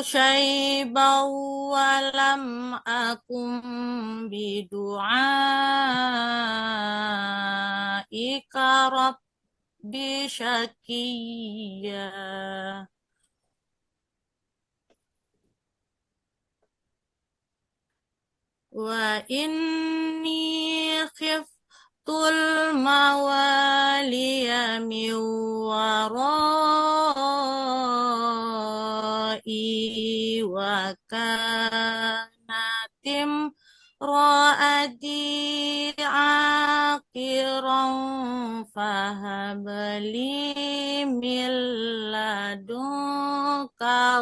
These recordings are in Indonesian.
شيبا ولم أكن بدعائك رب شقيا وإني خفت الموالي من ورائي وكانت امرأتي عاقرا فهب لي من لدنك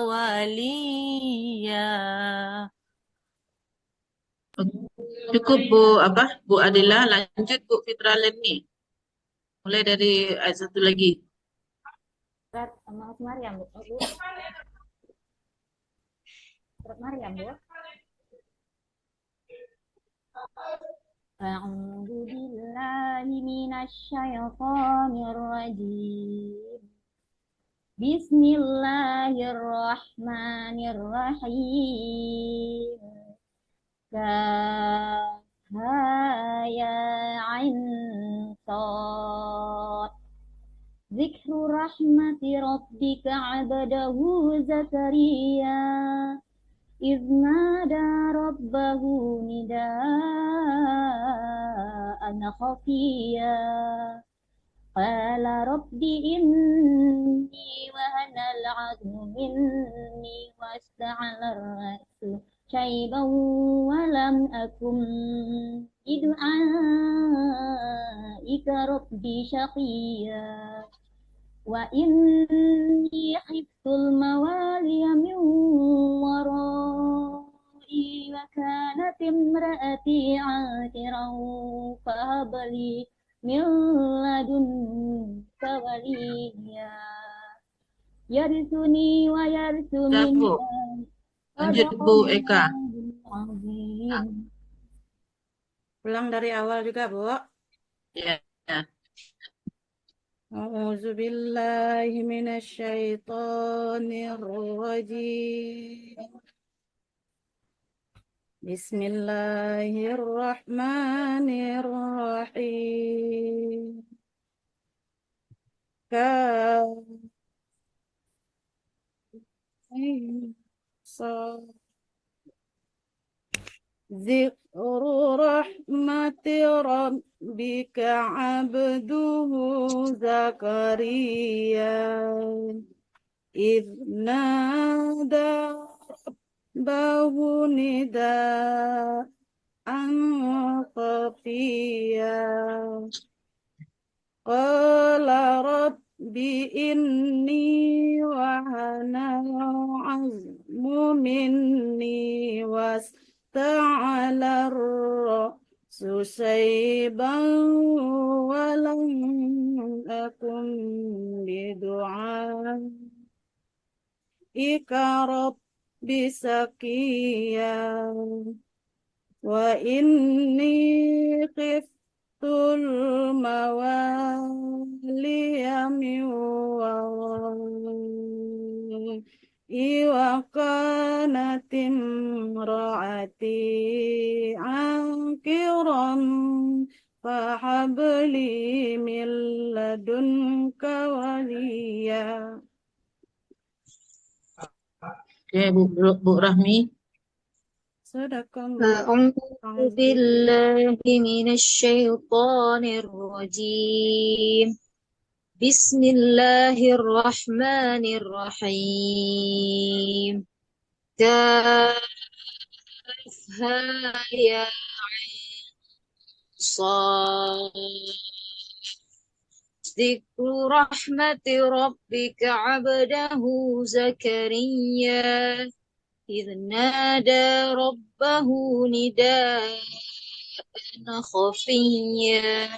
وليا. Cukup Bu Adila, lanjut Bu Fitra Leni. Mulai dari ayat 1 lagi. Surat Maryam, Bu. Surat Maryam, Bu. أعوذ بالله من الشيطان الرجيم بسم الله الرحمن الرحيم كافها يا عين صاد ذكر رحمة ربك عبده زكريا إذ نادى ربه نداء خفيا قال رب إني وهن العظم مني واشتعل الرأس شيبا ولم أكن بدعائك رب شقيا وإني خفت الموالي من ورائي وكانت امرأتي عاقرا فهب لي من لدنك وليا يرثني ويرث من Bu. Lanjut صدق Bu Eka. الله العظيم. Ulang dari awal juga, Bu. Ya. أعوذ بالله من الشيطان الرجيم بسم الله الرحمن الرحيم ذكر رحمة ربك عبده زكريا إذ نادى ربه نداء خفيا قال رب إني وهن العظم مني واستعل الرأس شيبا ولم أكن بدعائك رب شقيا وإني خفت الموالي من ورائي وكانت امرأتي عاقرا فهب لي من لدنك وليا. Oke, Bu Rahmi. أعوذ بالله من الشيطان الرجيم بسم الله الرحمن الرحيم كافها يا صاد ذكر رحمة ربك عبده زكريا إذ نادى ربه نداء خفيا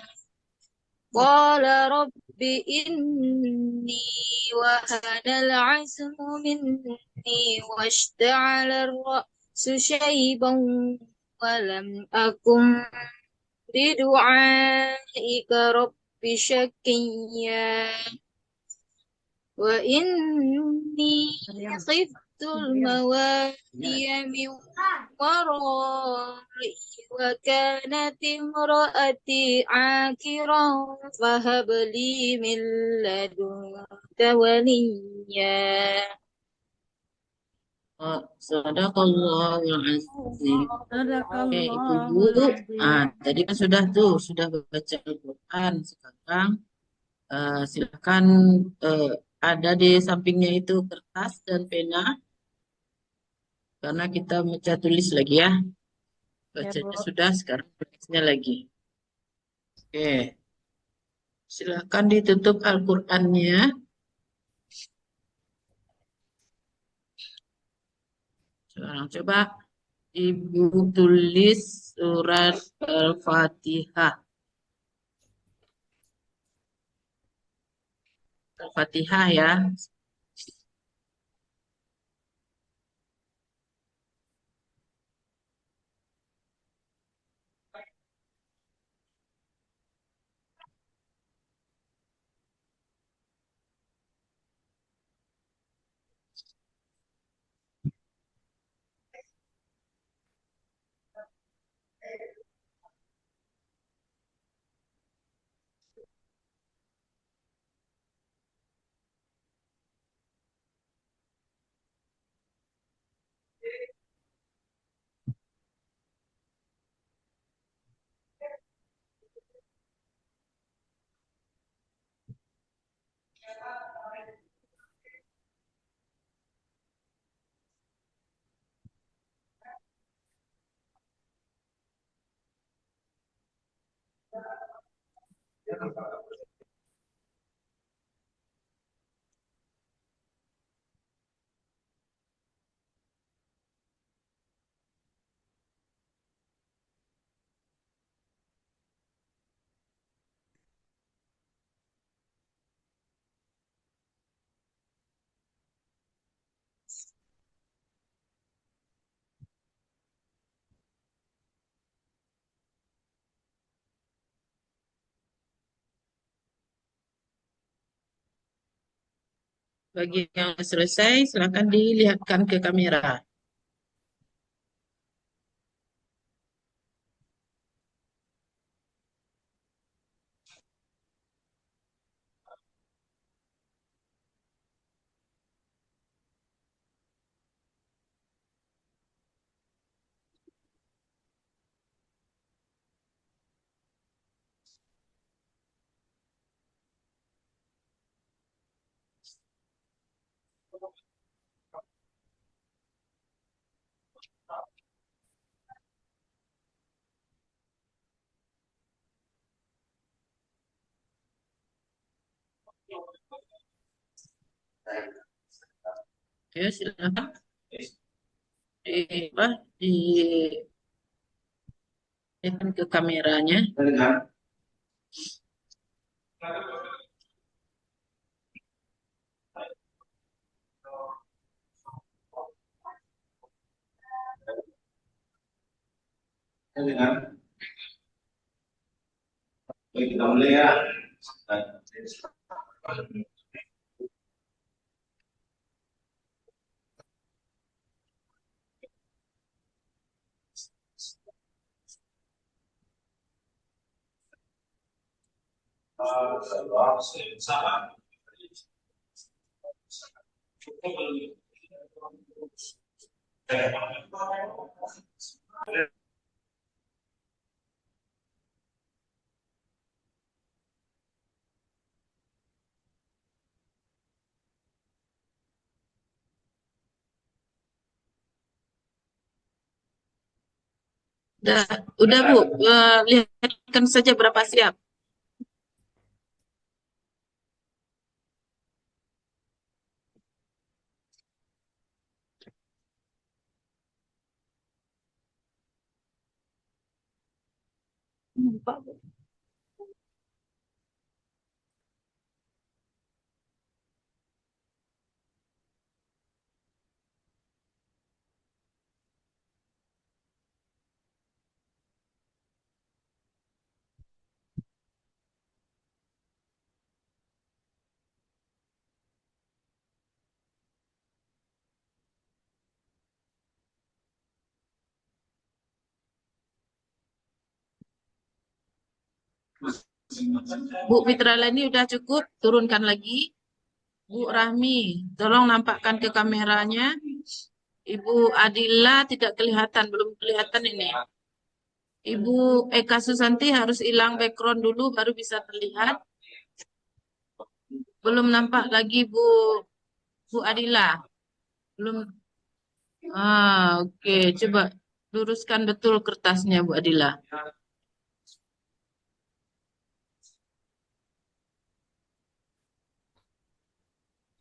قال رب إني وهن العزم مني واشتعل الرأس شيبا ولم أكن بدعائك رب شقيا وإني Maryam. خفت الموالي من ورائي وكانت امرأتي عاكرا فهب لي من لدنك وليا. Sadaqallahul azim. Oke, Ibu. Sadaqallahul azim. Tadi kan sudah baca Al-Quran. Sekarang silakan ada di sampingnya itu kertas dan pena karena kita baca tulis lagi ya. Ya, Bacanya Bu. sudah, sekarang tulisnya lagi. Oke, silakan ditutup Al-Qur'annya. Sekarang coba Ibu tulis surat Al-Fatihah. Al-Fatihah ya. Bagi yang selesai, silakan dilihatkan ke kamera. Ya, silakan di, apa, dilihatkan ke kameranya. Kita mulai ya. Udah, udah Bu, lihatkan saja berapa siap. Nampak, Bu. Bu Fitra ini udah cukup, turunkan lagi. Bu Rahmi, tolong nampakkan ke kameranya. Ibu Adila tidak kelihatan, belum kelihatan ini. Ibu Eka Susanti harus hilang background dulu baru bisa terlihat. Belum nampak lagi Bu Adila. Belum. Oke. Coba luruskan betul kertasnya Bu Adila.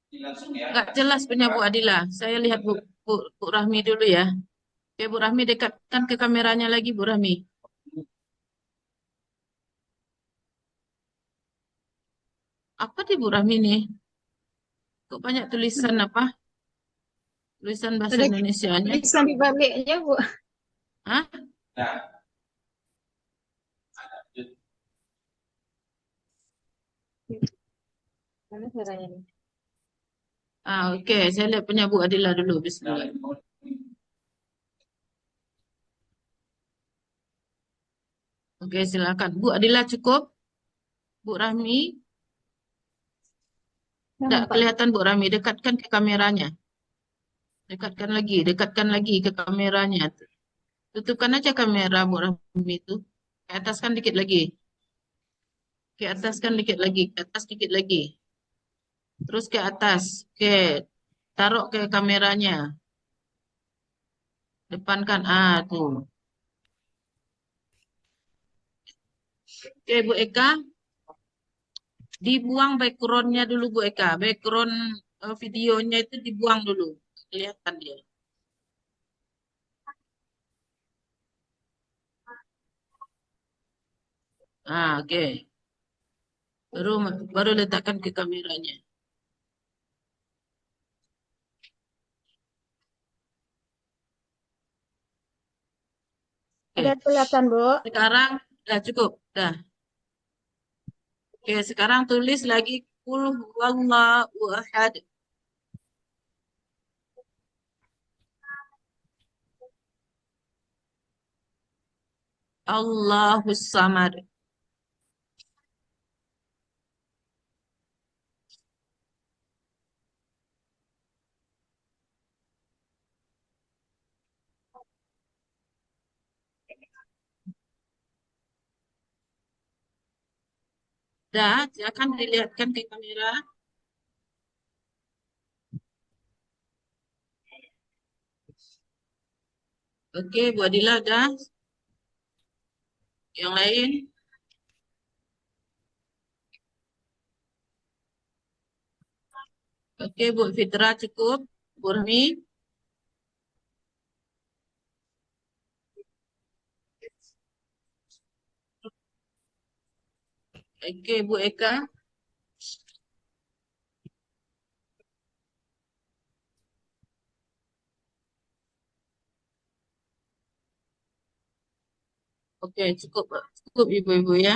Nggak jelas punya Bu Adila. Saya lihat Bu Rahmi dulu ya. Oke, Bu Rahmi dekatkan ke kameranya lagi, Bu Rahmi. Apa di Bu Rahmi nih? Kok banyak tulisan apa? Tulisan bahasa Ada Indonesianya. tulisan di baliknya, Bu. Hah? Mana caranya nih? Oke. Saya lihat punya Bu Adila dulu. Bismillah. Oke, silakan. Bu Adila cukup? Bu Rahmi? Tidak Nampak. kelihatan Bu Rahmi. Dekatkan ke kameranya. Dekatkan lagi ke kameranya. Tutupkan aja kamera Bu Rahmi itu. Ke ataskan dikit lagi. Ke ataskan dikit lagi. Ke atas dikit lagi. Terus ke atas. Oke. Taruh ke kameranya. Depankan. Tuh. Oke, Bu Eka. Dibuang backgroundnya dulu Bu Eka. Background videonya itu dibuang dulu. Kelihatan dia. Oke. Baru letakkan ke kameranya. Oke. Udah kelihatan, Bu. Sekarang udah cukup. Dah. Oke, sekarang tulis lagi Qul huwallahu ahad. Allahus samad. Dah, silakan dilihatkan ke kamera. Oke, Bu Adila dah. Yang lain? Oke, Bu Fitra cukup. Bu Rami? Oke, Bu Eka? Oke, cukup, cukup Ibu-Ibu ya.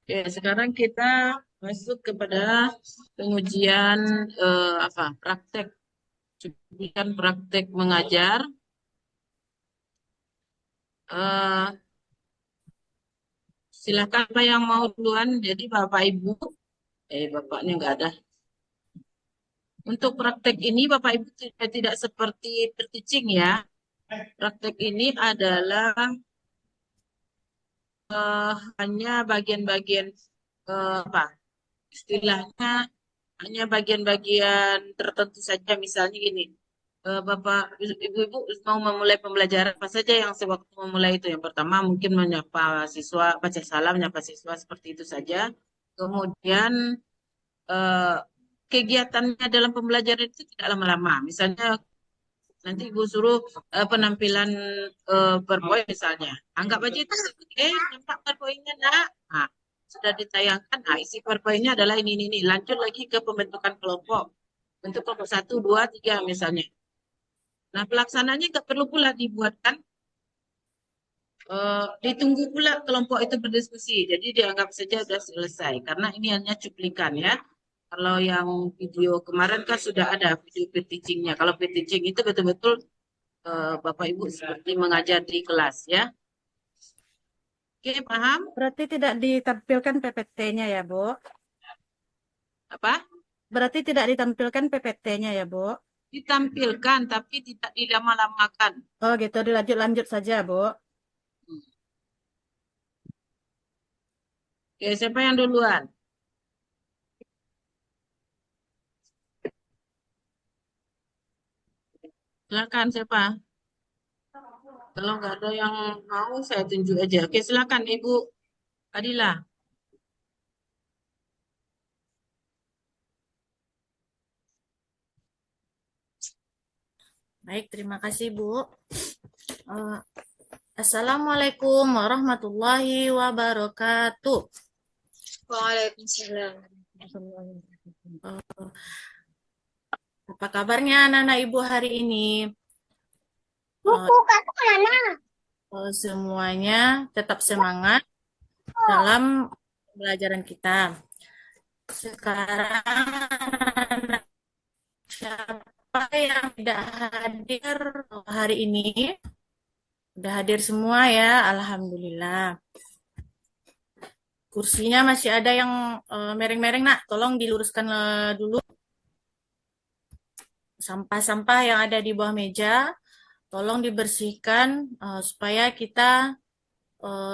Oke, sekarang kita masuk kepada pengujian praktek. Cuplikan praktek mengajar. Silakan apa yang mau duluan. Jadi Bapak Ibu, Bapaknya nggak ada. Untuk praktek ini Bapak Ibu tidak seperti teaching ya. Praktek ini adalah hanya bagian-bagian istilahnya hanya bagian-bagian tertentu saja. Misalnya gini, Bapak Ibu-Ibu mau memulai pembelajaran apa saja yang sewaktu memulai itu. Yang pertama mungkin menyapa siswa, baca salam, menyapa siswa seperti itu saja. Kemudian kegiatannya dalam pembelajaran itu tidak lama-lama. Misalnya nanti Ibu suruh penampilan PowerPoint misalnya. Anggap aja itu, nampak PowerPoint-nya enggak? Nah, sudah ditayangkan. Nah, isi PowerPoint-nya adalah ini. Lanjut lagi ke pembentukan kelompok. Bentuk kelompok 1, 2, 3 misalnya. Nah, pelaksananya nggak perlu pula dibuatkan. Ditunggu pula kelompok itu berdiskusi. Jadi dianggap saja sudah selesai. Karena ini hanya cuplikan ya. Kalau yang video kemarin kan sudah ada video peer teaching-nya. Kalau peer teaching itu betul-betul Bapak Ibu seperti mengajar di kelas ya. Oke, paham? Berarti tidak ditampilkan PPT-nya ya, Bu? Apa? Berarti tidak ditampilkan PPT-nya ya, Bu? Ditampilkan, tapi tidak dilama-lamakan. Oh gitu, dilanjut-lanjut saja, Bu. Oke, siapa yang duluan? Silakan, siapa? Kalau nggak ada yang mau, saya tunjuk aja. Oke, silakan, Ibu Adila. Baik, terima kasih, Bu. Eh, Assalamualaikum warahmatullahi wabarakatuh. Waalaikumsalam. Eh, Apa kabarnya anak-anak Ibu hari ini? Semuanya tetap semangat dalam pembelajaran kita. Sekarang siapa yang tidak hadir hari ini? Udah hadir semua ya, alhamdulillah. Kursinya masih ada yang mereng-mereng, nak. Tolong diluruskan dulu. Sampah-sampah yang ada di bawah meja, tolong dibersihkan supaya kita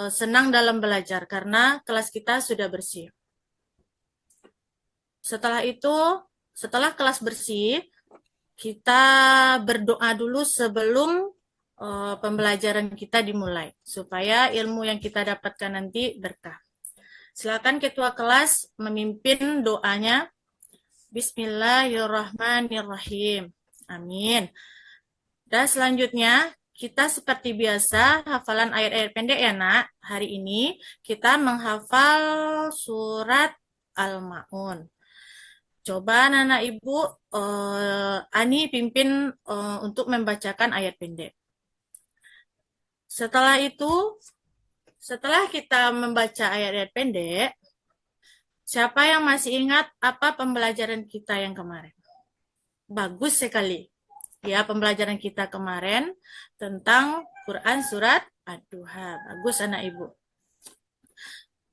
senang dalam belajar karena kelas kita sudah bersih. Setelah itu, setelah kelas bersih, kita berdoa dulu sebelum pembelajaran kita dimulai supaya ilmu yang kita dapatkan nanti berkah. Silakan ketua kelas memimpin doanya. Bismillahirrahmanirrahim. Amin. Dan selanjutnya kita seperti biasa hafalan ayat-ayat pendek ya nak. Hari ini kita menghafal surat Al-Ma'un. Coba anak-anak ibu Ani pimpin untuk membacakan ayat pendek. Setelah itu, setelah kita membaca ayat-ayat pendek, siapa yang masih ingat apa pembelajaran kita yang kemarin? Bagus sekali. Ya, pembelajaran kita kemarin tentang Quran surat Ad-Duha. Bagus anak ibu.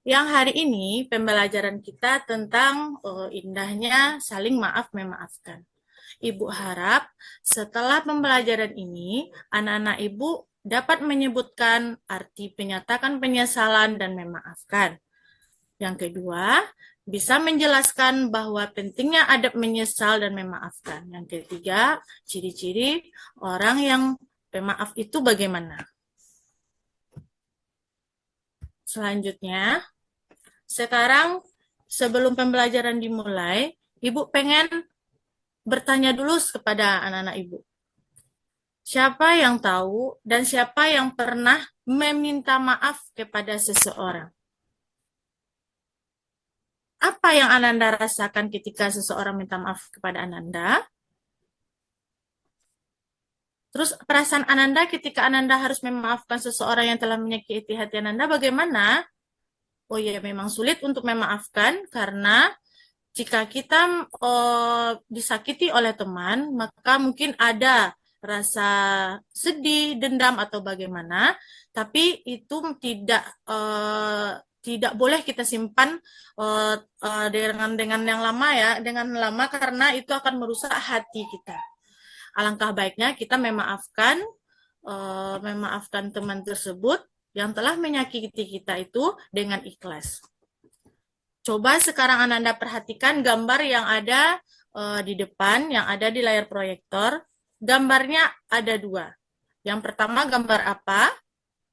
Yang hari ini pembelajaran kita tentang indahnya saling maaf memaafkan. Ibu harap setelah pembelajaran ini anak-anak ibu dapat menyebutkan arti menyatakan penyesalan dan memaafkan. Yang kedua, bisa menjelaskan bahwa pentingnya adab menyesal dan memaafkan. Yang ketiga, ciri-ciri orang yang pemaaf itu bagaimana. Selanjutnya, sekarang sebelum pembelajaran dimulai, Ibu pengen bertanya dulu kepada anak-anak Ibu. Siapa yang tahu dan siapa yang pernah meminta maaf kepada seseorang? Apa yang Ananda rasakan ketika seseorang minta maaf kepada Ananda? Terus perasaan Ananda ketika Ananda harus memaafkan seseorang yang telah menyakiti hati Ananda bagaimana? Oh ya, memang sulit untuk memaafkan karena jika kita disakiti oleh teman, maka mungkin ada rasa sedih, dendam atau bagaimana, tapi itu tidak boleh kita simpan dengan yang lama ya, dengan lama karena itu akan merusak hati kita. Alangkah baiknya kita memaafkan teman tersebut yang telah menyakiti kita itu dengan ikhlas. Coba sekarang Ananda perhatikan gambar yang ada di depan, yang ada di layar proyektor. Gambarnya ada dua. Yang pertama gambar apa?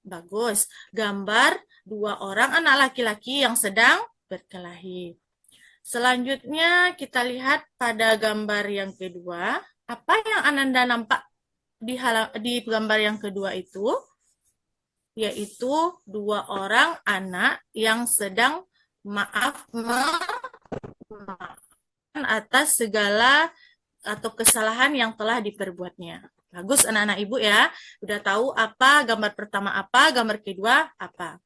Bagus. Gambar dua orang anak laki-laki yang sedang berkelahi. Selanjutnya kita lihat pada gambar yang kedua. Apa yang Ananda nampak di gambar yang kedua itu? Yaitu dua orang anak yang sedang memaafkan atas segala atau kesalahan yang telah diperbuatnya. Bagus anak-anak ibu ya, udah tahu apa gambar pertama apa, gambar kedua apa.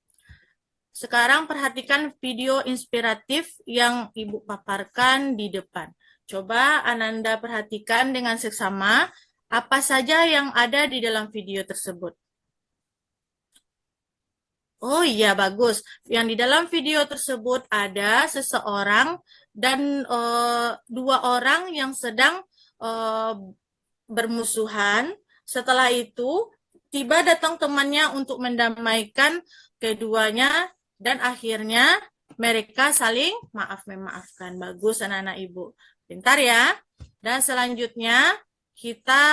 Sekarang perhatikan video inspiratif yang ibu paparkan di depan. Coba Ananda perhatikan dengan seksama apa saja yang ada di dalam video tersebut. Oh iya, bagus. Yang di dalam video tersebut ada seseorang dan dua orang yang sedang eh, bermusuhan. Setelah itu, tiba datang temannya untuk mendamaikan keduanya dan akhirnya mereka saling maaf-memaafkan. Bagus anak-anak ibu. Pintar ya. Dan selanjutnya kita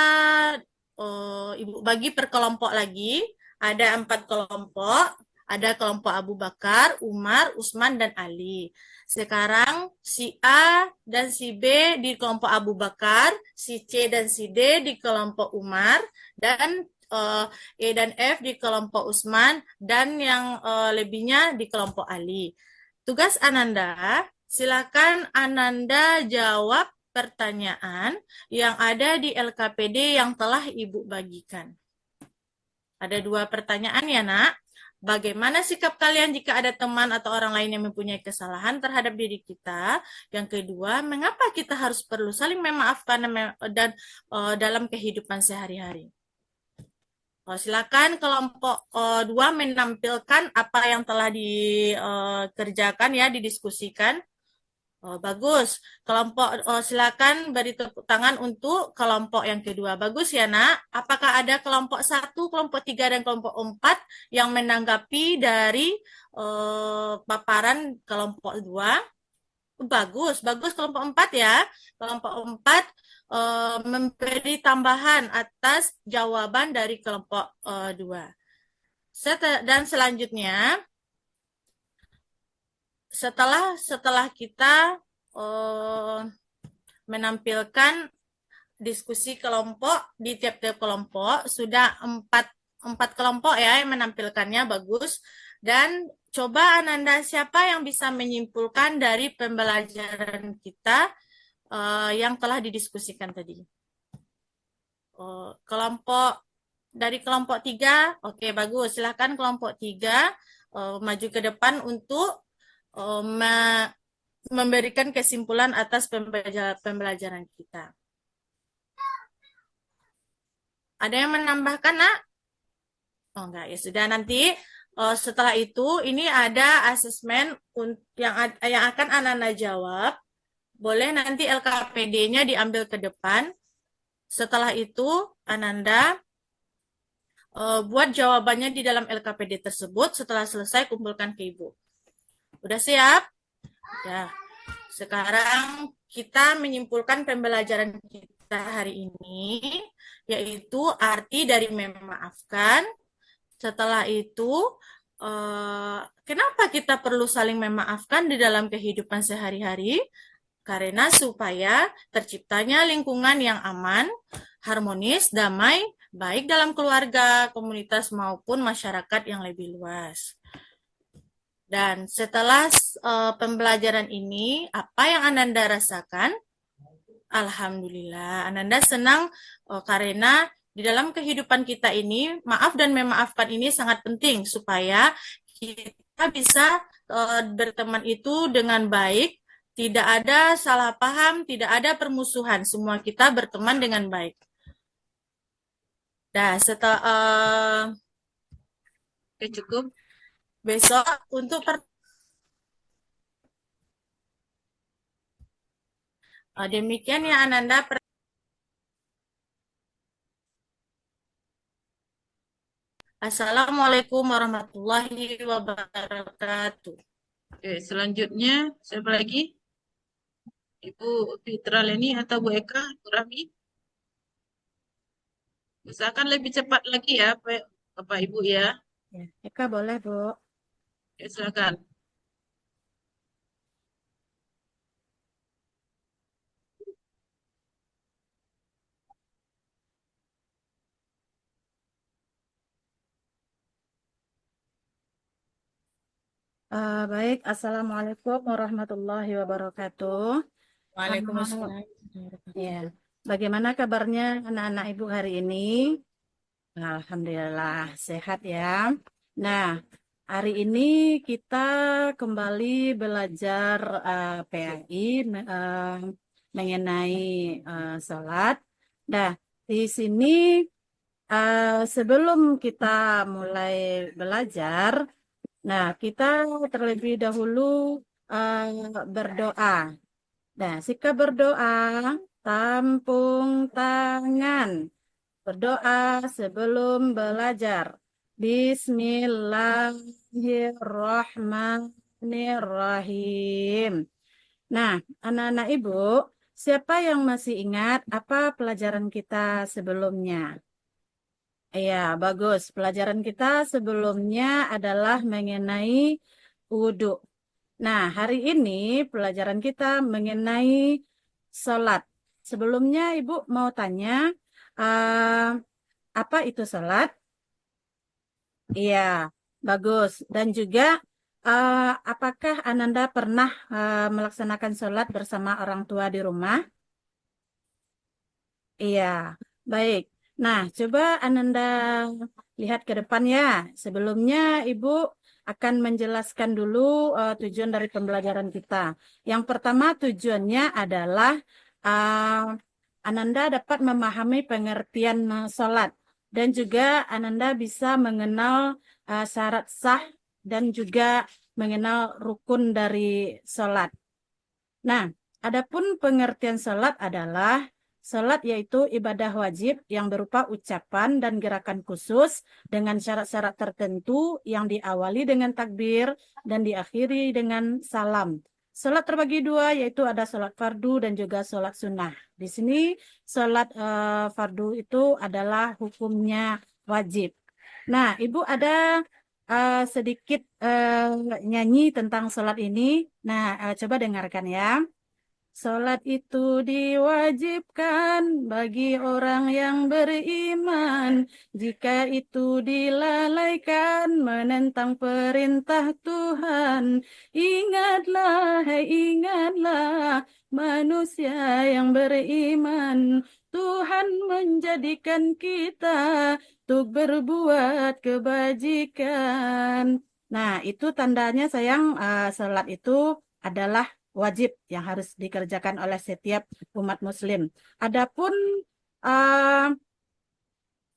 ibu bagi per kelompok lagi. Ada 4 kelompok. Ada kelompok Abu Bakar, Umar, Utsman, dan Ali. Sekarang si A dan si B di kelompok Abu Bakar, si C dan si D di kelompok Umar, dan E dan F di kelompok Utsman, dan yang lebihnya di kelompok Ali. Tugas Ananda, silakan Ananda jawab pertanyaan yang ada di LKPD yang telah Ibu bagikan. Ada 2 pertanyaan ya, Nak. Bagaimana sikap kalian jika ada teman atau orang lain yang mempunyai kesalahan terhadap diri kita? Yang kedua, mengapa kita harus perlu saling memaafkan dan dalam kehidupan sehari-hari? Silakan kelompok 2 menampilkan apa yang telah dikerjakan ya, didiskusikan. Bagus. Silakan beri tepuk tangan untuk kelompok yang kedua. Bagus ya, Nak. Apakah ada kelompok 1, kelompok 3, dan kelompok 4 yang menanggapi dari paparan kelompok 2? Bagus, bagus kelompok 4 ya. Kelompok 4 memberi tambahan atas jawaban dari kelompok 2. Dan selanjutnya, setelah kita menampilkan diskusi kelompok di tiap-tiap kelompok, sudah empat kelompok ya yang menampilkannya, bagus. Dan coba Ananda, siapa yang bisa menyimpulkan dari pembelajaran kita yang telah didiskusikan tadi? Dari kelompok 3, oke bagus. Silahkan kelompok 3 maju ke depan untuk memberikan kesimpulan atas pembelajaran kita. Ada yang menambahkan, Nak? Oh enggak, ya sudah. Nanti setelah itu ini ada asesmen yang akan Ananda jawab. Boleh nanti LKPD-nya diambil ke depan. Setelah itu Ananda buat jawabannya di dalam LKPD tersebut. Setelah selesai kumpulkan ke Ibu. Udah siap? Ya. Sekarang kita menyimpulkan pembelajaran kita hari ini, yaitu arti dari memaafkan. Setelah itu, kenapa kita perlu saling memaafkan di dalam kehidupan sehari-hari? Karena supaya terciptanya lingkungan yang aman, harmonis, damai, baik dalam keluarga, komunitas, maupun masyarakat yang lebih luas. Dan setelah pembelajaran ini, apa yang Ananda rasakan? Alhamdulillah, Ananda senang karena di dalam kehidupan kita ini, maaf dan memaafkan ini sangat penting supaya kita bisa berteman itu dengan baik, tidak ada salah paham, tidak ada permusuhan, semua kita berteman dengan baik. Nah, setelah cukup. Besok untuk demikian ya Ananda. Assalamualaikum warahmatullahi wabarakatuh. Oke, selanjutnya siapa lagi? Ibu Fitra Leni atau Bu Eka, Bu Rami? Usahakan lebih cepat lagi ya, Bapak Ibu ya. Eka boleh, Bu. Oke, silakan. Baik, Assalamualaikum warahmatullahi wabarakatuh. Waalaikumsalam. Ya, bagaimana kabarnya anak-anak Ibu hari ini? Alhamdulillah sehat ya. Nah, hari ini kita kembali belajar PAI mengenai sholat. Nah, di sini sebelum kita mulai belajar, Nah, kita terlebih dahulu berdoa. Nah, sikap berdoa, tampung tangan. Berdoa sebelum belajar. Bismillahirrahmanirrahim. Nah, anak-anak ibu, siapa yang masih ingat apa pelajaran kita sebelumnya? Iya, bagus. Pelajaran kita sebelumnya adalah mengenai wudhu. Nah, hari ini pelajaran kita mengenai sholat. Sebelumnya Ibu mau tanya, eh, apa itu sholat? Iya, bagus. Dan juga, apakah Ananda pernah melaksanakan sholat bersama orang tua di rumah? Iya, baik. Nah, coba Ananda lihat ke depan ya. Sebelumnya Ibu akan menjelaskan dulu tujuan dari pembelajaran kita. Yang pertama tujuannya adalah Ananda dapat memahami pengertian sholat dan juga Ananda bisa mengenal syarat sah dan juga mengenal rukun dari sholat. Nah, adapun pengertian salat adalah salat yaitu ibadah wajib yang berupa ucapan dan gerakan khusus dengan syarat-syarat tertentu yang diawali dengan takbir dan diakhiri dengan salam. Salat terbagi dua yaitu ada salat fardu dan juga salat sunnah. Di sini salat fardu itu adalah hukumnya wajib. Nah, Ibu ada sedikit nyanyi tentang sholat ini. Nah, coba dengarkan ya. Sholat itu diwajibkan bagi orang yang beriman. Jika itu dilalaikan menentang perintah Tuhan. Ingatlah, hai ingatlah manusia yang beriman. Tuhan menjadikan kita untuk berbuat kebajikan. Nah, itu tandanya sayang sholat itu adalah wajib yang harus dikerjakan oleh setiap umat muslim. Adapun uh,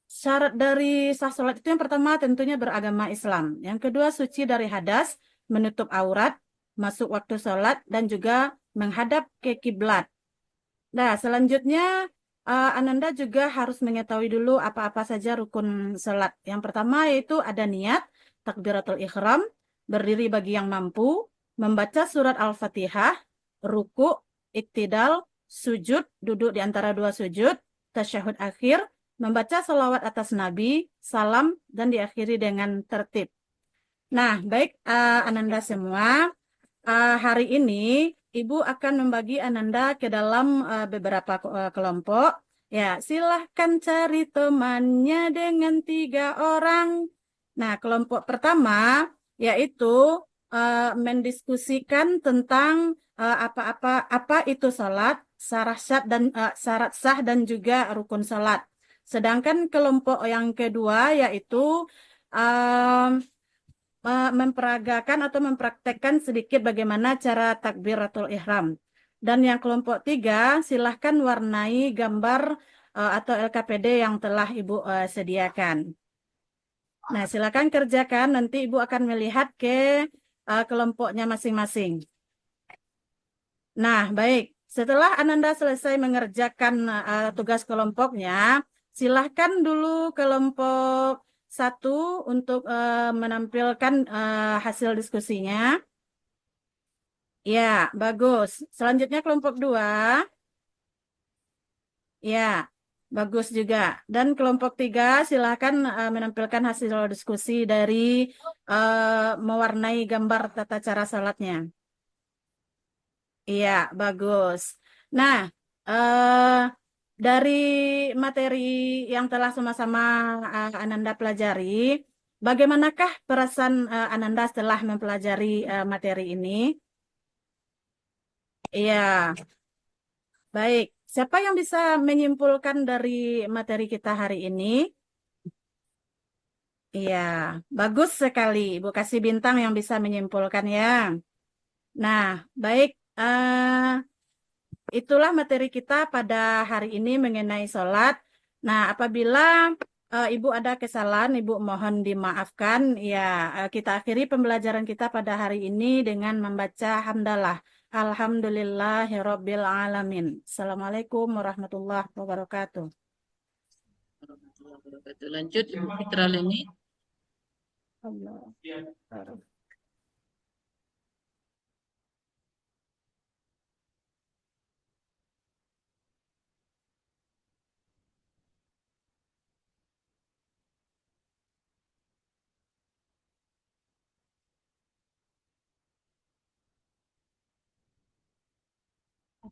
syarat dari sah sholat itu yang pertama tentunya beragama Islam. Yang kedua suci dari hadas, menutup aurat, masuk waktu sholat, dan juga menghadap ke kiblat. Nah, selanjutnya Ananda juga harus mengetahui dulu apa-apa saja rukun sholat. Yang pertama yaitu ada niat, takbiratul ikhram, berdiri bagi yang mampu, membaca surat Al-Fatihah, ruku, iktidal, sujud, duduk di antara dua sujud, tasyahud akhir, membaca salawat atas Nabi, salam, dan diakhiri dengan tertib. Nah, baik Ananda semua, hari ini Ibu akan membagi Ananda ke dalam beberapa kelompok. Ya, silahkan cari temannya dengan 3 orang. Nah, kelompok pertama yaitu mendiskusikan tentang apa itu salat, syarat sah dan juga rukun salat. Sedangkan kelompok yang kedua yaitu memperagakan atau mempraktekkan sedikit bagaimana cara takbiratul ihram. Dan yang kelompok 3, silahkan warnai gambar atau LKPD yang telah Ibu sediakan. Nah, silakan kerjakan. Nanti Ibu akan melihat ke kelompoknya masing-masing. Nah, baik. Setelah Ananda selesai mengerjakan tugas kelompoknya, silahkan dulu kelompok 1 untuk menampilkan hasil diskusinya. Ya, bagus. Selanjutnya kelompok 2. Ya, bagus juga. Dan kelompok 3 silahkan menampilkan hasil diskusi dari mewarnai gambar tata cara salatnya. Iya, bagus. Nah, dari materi yang telah sama-sama Ananda pelajari, bagaimanakah perasaan Ananda setelah mempelajari materi ini? Iya, baik. Siapa yang bisa menyimpulkan dari materi kita hari ini? Iya, bagus sekali. Ibu kasih bintang yang bisa menyimpulkan ya. Nah, baik. Itulah materi kita pada hari ini mengenai sholat. Nah, apabila Ibu ada kesalahan, Ibu mohon dimaafkan. Ya, kita akhiri pembelajaran kita pada hari ini dengan membaca hamdalah. Alhamdulillahirabbil alamin. Assalamualaikum warahmatullahi wabarakatuh. Warahmatullahi wabarakatuh. Lanjut Ibu Fitra Leni. Allah.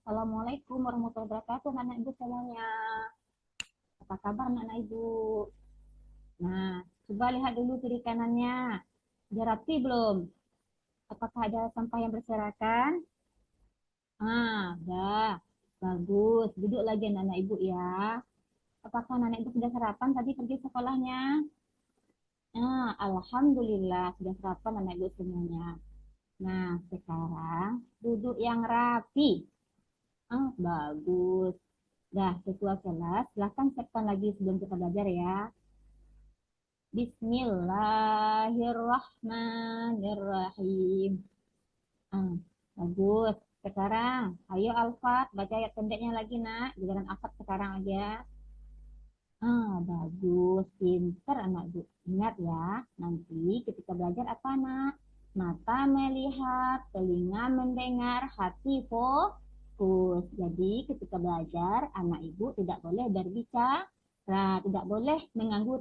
Assalamualaikum warahmatullahi wabarakatuh, anak ibu semuanya. Apa kabar anak ibu? Nah, coba lihat dulu kiri kanannya. Sudah rapi belum? Apakah ada sampah yang berserakan? Dah. Bagus. Duduk lagi anak ibu ya. Apakah anak ibu sudah sarapan tadi pergi sekolahnya? Alhamdulillah sudah sarapan anak ibu semuanya. Nah, sekarang duduk yang rapi. Bagus. Dah, ketua kelas, silakan siapkan lagi sebelum kita belajar ya. Bismillahirrahmanirrahim. Bagus. Sekarang, ayo Alfat, baca ayat pendeknya lagi nak. Giliran Alfat sekarang aja. Bagus. Pinter anak ibu. Ingat ya, nanti ketika belajar apa nak? Mata melihat, telinga mendengar, hati fokus. Jadi ketika belajar, anak ibu tidak boleh berbicara, tidak boleh mengganggu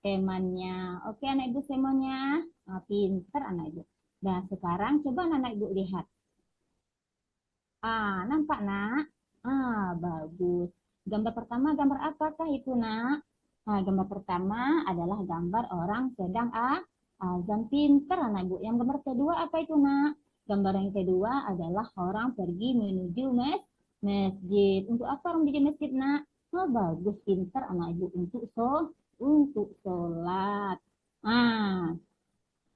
temannya. Oke anak ibu semuanya. Pinter anak ibu. Nah sekarang coba anak ibu lihat. Nampak nak? Bagus. Gambar pertama gambar apakah itu nak? Gambar pertama adalah gambar orang sedang azan. Pinter anak ibu. Yang gambar kedua apa itu nak? Gambar yang kedua adalah orang pergi menuju masjid. Untuk apa orang pergi masjid nak? Bagus, pinter anak ibu untuk sholat.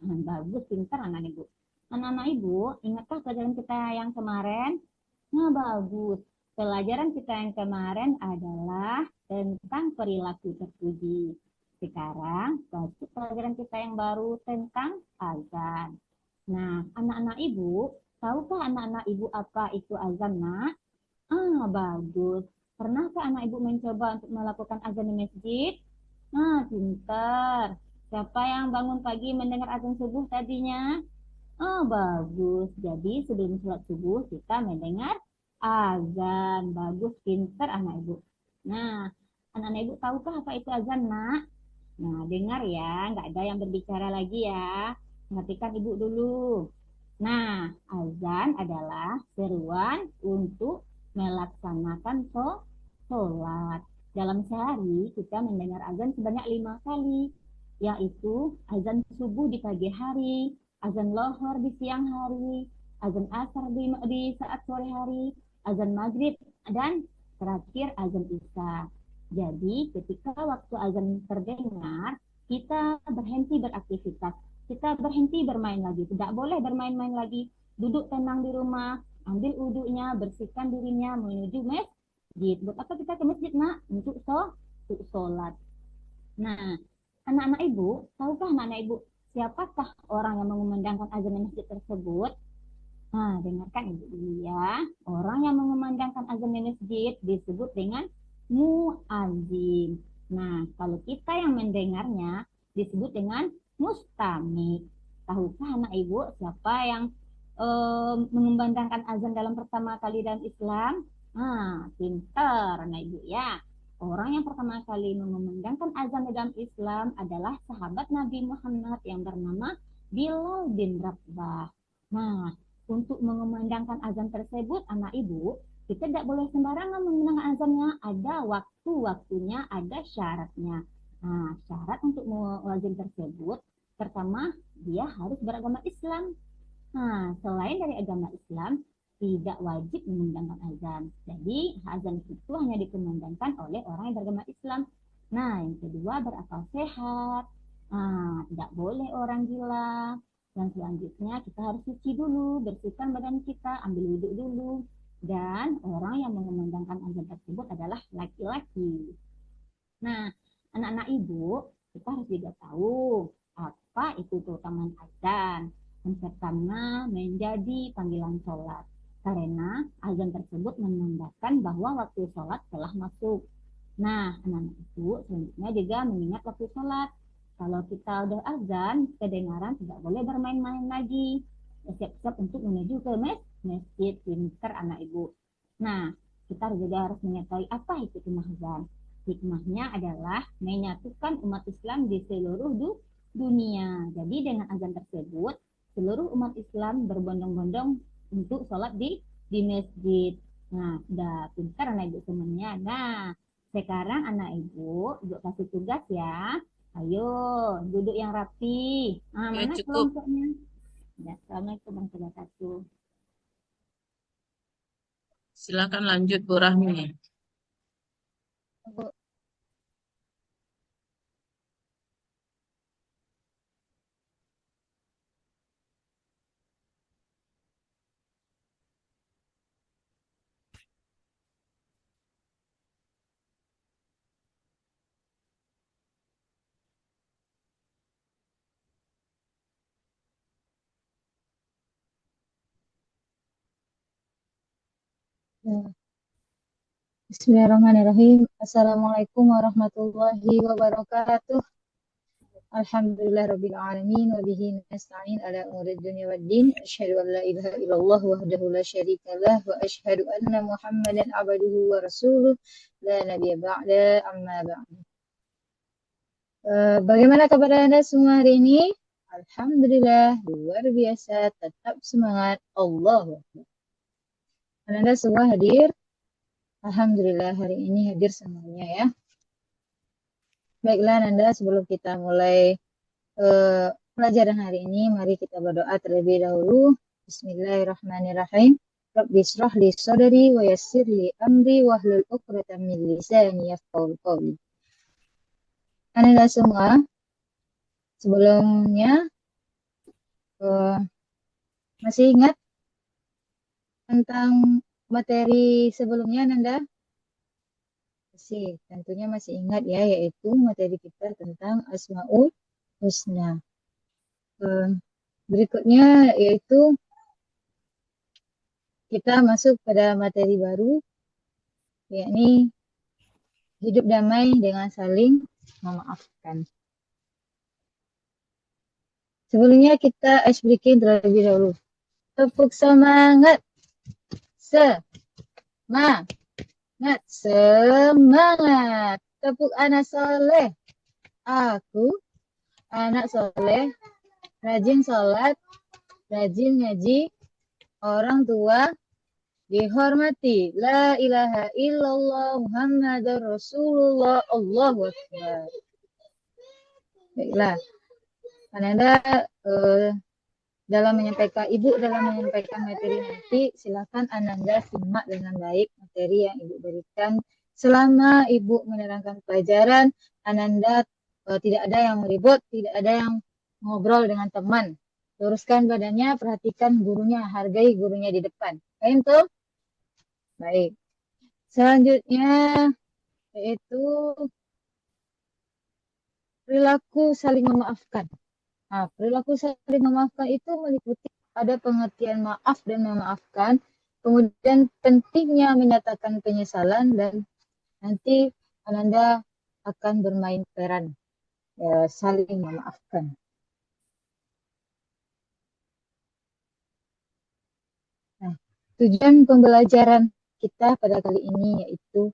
Bagus, pinter anak ibu. Anak-anak ibu, ingatkah pelajaran kita yang kemarin? Bagus. Pelajaran kita yang kemarin adalah tentang perilaku terpuji. Sekarang, baca pelajaran kita yang baru tentang azan. Nah, anak-anak ibu, tahukah anak-anak ibu apa itu azan, nak? Bagus. Pernahkah anak ibu mencoba untuk melakukan azan di masjid? Pintar. Siapa yang bangun pagi mendengar azan subuh tadinya? Bagus. Jadi sebelum sholat subuh kita mendengar azan. Bagus, pintar anak ibu. Nah, anak-anak ibu tahukah apa itu azan, nak? Nah, dengar ya, nggak ada yang berbicara lagi ya. Perhatikan ibu dulu. Nah, azan adalah seruan untuk melaksanakan sholat. Dalam sehari kita mendengar azan sebanyak 5 kali, yaitu azan subuh di pagi hari, azan lohor di siang hari, azan asar di saat sore hari, azan maghrib, dan terakhir azan isya. Jadi ketika waktu azan terdengar, kita berhenti beraktivitas, kita berhenti bermain lagi, tidak boleh bermain-main lagi, duduk tenang di rumah, ambil wudhunya, bersihkan dirinya, menuju masjid. Buat apa kita ke masjid nak? Untuk sholat. Nah, anak-anak ibu, tahukah anak-anak ibu siapakah orang yang mengumandangkan azan di masjid tersebut? Dengarkan ibu dulu ya. Orang yang mengumandangkan azan di masjid disebut dengan muadzin. Nah, kalau kita yang mendengarnya disebut dengan mustami. Tahukah anak ibu siapa yang mengumandangkan azan dalam pertama kali dalam Islam? Pintar anak ibu ya. Orang yang pertama kali mengumandangkan azan dalam Islam adalah sahabat Nabi Muhammad yang bernama Bilal bin Rabah. Nah, untuk mengumandangkan azan tersebut, anak ibu, kita tidak boleh sembarangan mengumandangkan azannya. Ada waktu-waktunya, ada syaratnya. Nah, syarat untuk azan tersebut, pertama, dia harus beragama Islam. Selain dari agama Islam, tidak wajib mengumandangkan azan. Jadi, azan itu hanya dikumandangkan oleh orang yang beragama Islam. Nah, yang kedua, berakal sehat. Tidak boleh orang gila. Dan selanjutnya, kita harus cuci dulu, bersihkan badan kita, ambil wudhu dulu. Dan orang yang mengumandangkan azan tersebut adalah laki-laki. Nah, Anak-anak ibu, kita harus juga tahu apa itu keutamaan azan. Yang pertama menjadi panggilan sholat. Karena azan tersebut menandakan bahwa waktu sholat telah masuk. Nah, anak-anak ibu selanjutnya juga mengingat waktu sholat. Kalau kita udah azan, kedengaran tidak boleh bermain-main lagi. Siap-siap untuk menuju ke masjid, pinter anak ibu. Nah, kita juga harus mengetahui apa itu azan. Hikmahnya adalah menyatukan umat Islam di seluruh dunia. Jadi dengan azan tersebut, seluruh umat Islam berbondong-bondong untuk sholat di masjid. Nah, udah pintar anak ibu semuanya. Nah, sekarang anak ibu kasih tugas ya. Ayo, duduk yang rapi. Ya, Mana cukup. kelompoknya? Ya, Assalamualaikum warahmatullahi wabarakatuh. Silakan lanjut Bu Rahmi. Bismillahirrahmanirrahim. Assalamualaikum warahmatullahi wabarakatuh. Alhamdulillah rabbil alamin wa bihi nasta'in ala umuri dunya waddin. Asyhadu an la ilaha illallah wahdahu la syarikalah wa asyhadu anna Muhammadan abduhu wa rasuluh la nabiyya ba'da amma ba'du. Bagaimana kabar Anda semua hari ini? Alhamdulillah luar biasa, tetap semangat. Allahu Akbar. Anda semua hadir? Alhamdulillah hari ini hadir semuanya ya. Baiklah Nanda, sebelum kita mulai pelajaran hari ini, mari kita berdoa terlebih dahulu. Bismillahirrahmanirrahim. Rabbi shrah li sadri wa yassir li amri wahlul 'uqdatam min lisani yafqahu qawli. Anda semua, sebelumnya masih ingat tentang materi sebelumnya Nanda? Tentunya masih ingat ya, yaitu materi kita tentang Asmaul Husna. Berikutnya yaitu kita masuk pada materi baru, yakni hidup damai dengan saling memaafkan. Sebelumnya kita ice breaking terlebih dahulu. Tepuk semangat. Semangat. Tepuk anak soleh. Aku anak soleh, rajin sholat, rajin ngaji, orang tua dihormati. La ilaha illallah Muhammadur Rasulullah, Allahu Akbar. Baiklah, Anda dalam menyampaikan materi nanti, silakan Ananda simak dengan baik materi yang Ibu berikan. Selama Ibu menerangkan pelajaran, Ananda tidak ada yang meribut, tidak ada yang ngobrol dengan teman. Luruskan badannya, perhatikan gurunya, hargai gurunya di depan. Paham tuh? Baik. Selanjutnya yaitu perilaku saling memaafkan. Nah, perilaku saling memaafkan itu meliputi ada pengertian maaf dan memaafkan, kemudian pentingnya menyatakan penyesalan, dan nanti Ananda akan bermain peran saling memaafkan. Nah, tujuan pembelajaran kita pada kali ini yaitu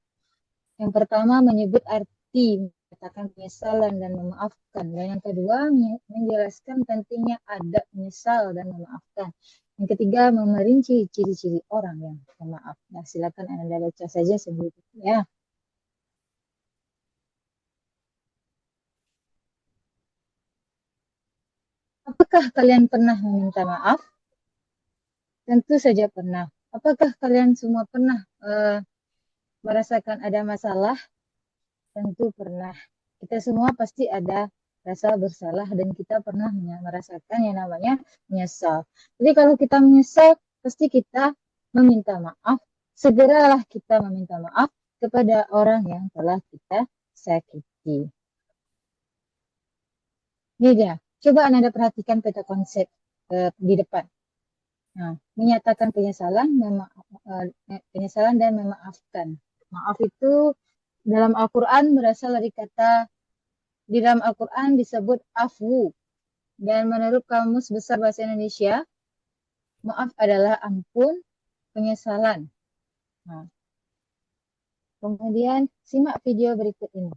yang pertama menyebut arti menyatakan penyesalan dan memaafkan, dan yang kedua menjelaskan pentingnya adab menyesal dan memaafkan. Yang ketiga memerinci ciri-ciri orang yang memaaf. Nah, silakan Anda baca saja sendiri ya. Apakah kalian pernah meminta maaf? Tentu saja pernah. Apakah kalian semua pernah merasakan ada masalah? Tentu pernah. Kita semua pasti ada rasa bersalah dan kita pernah merasakan yang namanya menyesal. Jadi kalau kita menyesal, pasti kita meminta maaf. Segeralah kita meminta maaf kepada orang yang telah kita sakiti. Ini dia. Coba Anda perhatikan peta konsep di depan. Nah, menyatakan penyesalan dan memaafkan. Maaf itu dalam Al-Quran berasal dari di dalam Al-Quran disebut afwu. Dan menurut Kamus Besar Bahasa Indonesia, maaf adalah ampun, penyesalan. Nah, kemudian simak video berikut ini.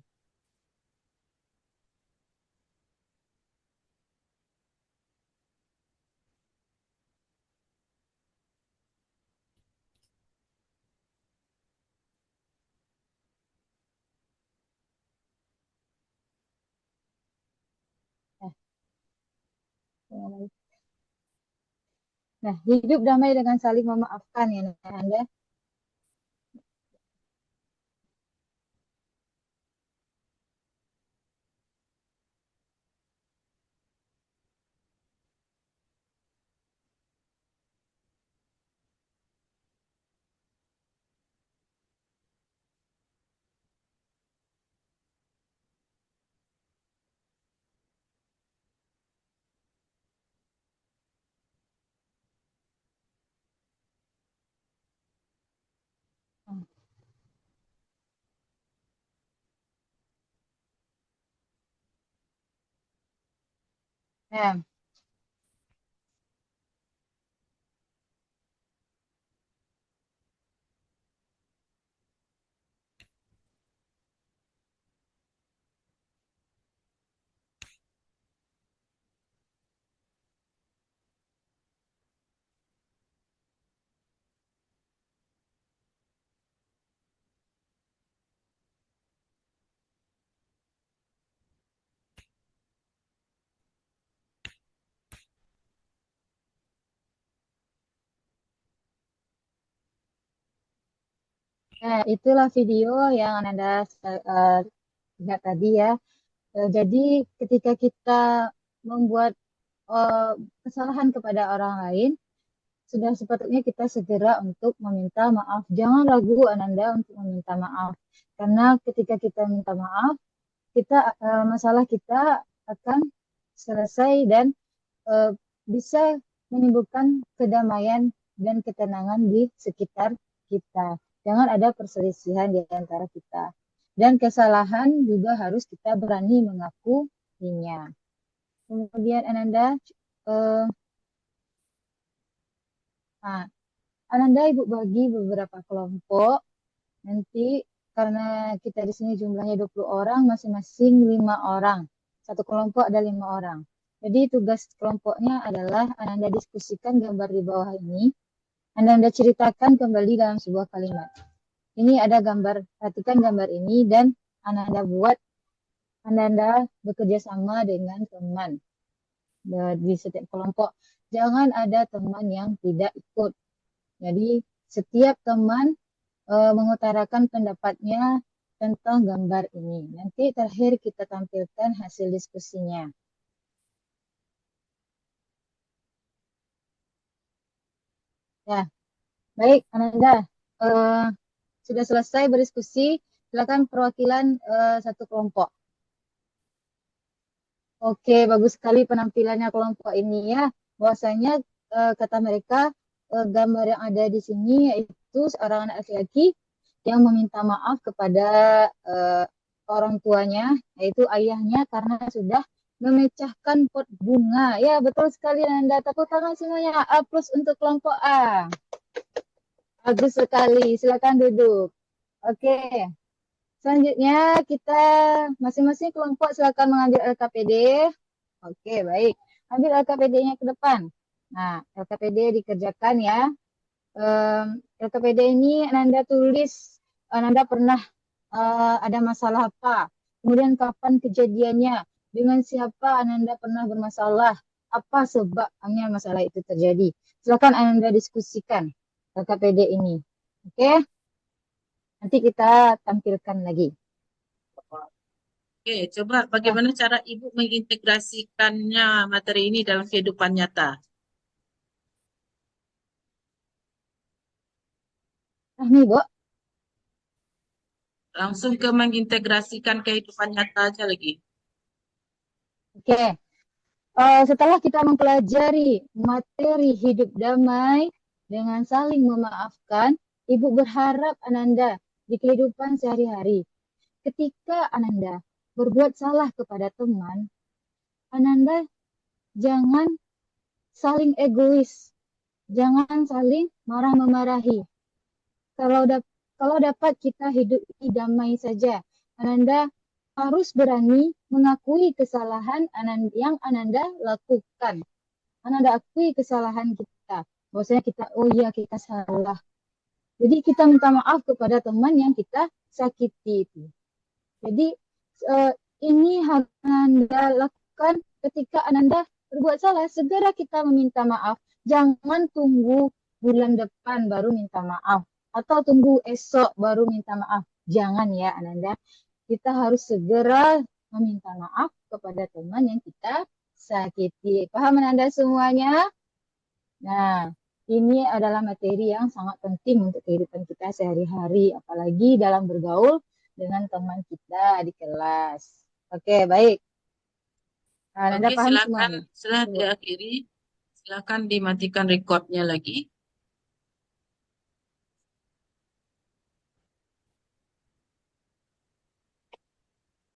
Nah, hidup damai dengan saling memaafkan ya Anda. Nah, itulah video yang Anda lihat tadi ya. Jadi ketika kita membuat kesalahan kepada orang lain, sudah sepatutnya kita segera untuk meminta maaf. Jangan ragu Ananda untuk meminta maaf. Karena ketika kita minta maaf, masalah kita akan selesai dan eh, bisa menimbulkan kedamaian dan ketenangan di sekitar kita. Jangan ada perselisihan di antara kita. Dan kesalahan juga harus kita berani mengakuinya. Kemudian eh, nah, Ananda Ibu bagi beberapa kelompok. Nanti karena kita di sini jumlahnya 20 orang, masing-masing 5 orang. Satu kelompok ada 5 orang. Jadi tugas kelompoknya adalah Ananda diskusikan gambar di bawah ini. Ananda ceritakan kembali dalam sebuah kalimat. Ini ada gambar, perhatikan gambar ini dan Ananda bekerja sama dengan teman di setiap kelompok. Jangan ada teman yang tidak ikut. Jadi setiap teman mengutarakan pendapatnya tentang gambar ini. Nanti terakhir kita tampilkan hasil diskusinya. Ya, baik Ananda. Sudah selesai berdiskusi. Silakan perwakilan satu kelompok. Oke, bagus sekali penampilannya kelompok ini ya. Bahwasanya kata mereka gambar yang ada di sini yaitu seorang anak laki-laki yang meminta maaf kepada orang tuanya, yaitu ayahnya karena sudah memecahkan pot bunga. Ya, betul sekali Anda. Tepuk tangan semuanya. A+ untuk kelompok A. Bagus sekali. Silakan duduk. Oke. Selanjutnya kita masing-masing kelompok silakan mengambil LKPD. Oke, baik. Ambil LKPD-nya ke depan. Nah, LKPD dikerjakan ya. LKPD ini Ananda tulis, Ananda pernah ada masalah apa, kemudian kapan kejadiannya, dengan siapa Ananda pernah bermasalah, apa sebabnya masalah itu terjadi. Silakan Ananda diskusikan LKPD ini. Oke? Nanti kita tampilkan lagi. Oke, coba bagaimana cara Ibu mengintegrasikannya materi ini dalam kehidupan nyata? Nah, nih, Bu. Langsung ke mengintegrasikan kehidupan nyata aja lagi. Oke. Setelah kita mempelajari materi hidup damai dengan saling memaafkan, Ibu berharap Ananda di kehidupan sehari-hari. Ketika Ananda berbuat salah kepada teman, Ananda jangan saling egois, jangan saling marah-memarahi. Kalau dapat kita hidup ini damai saja, Ananda harus berani mengakui kesalahan yang Ananda lakukan. Ananda akui kesalahan kita. Bahwasanya kita, oh iya kita salah. Jadi kita minta maaf kepada teman yang kita sakiti itu. Jadi ini harus Ananda lakukan ketika Ananda berbuat salah. Segera kita meminta maaf. Jangan tunggu bulan depan baru minta maaf. Atau tunggu esok baru minta maaf. Jangan ya Ananda. Kita harus segera meminta maaf kepada teman yang kita sakiti. Paham Ananda semuanya? Nah, ini adalah materi yang sangat penting untuk kehidupan kita sehari-hari, apalagi dalam bergaul dengan teman kita di kelas. Oke, baik. Nah, Ananda Oke, paham silakan semuanya? setelah diakhiri, silakan dimatikan recordnya lagi.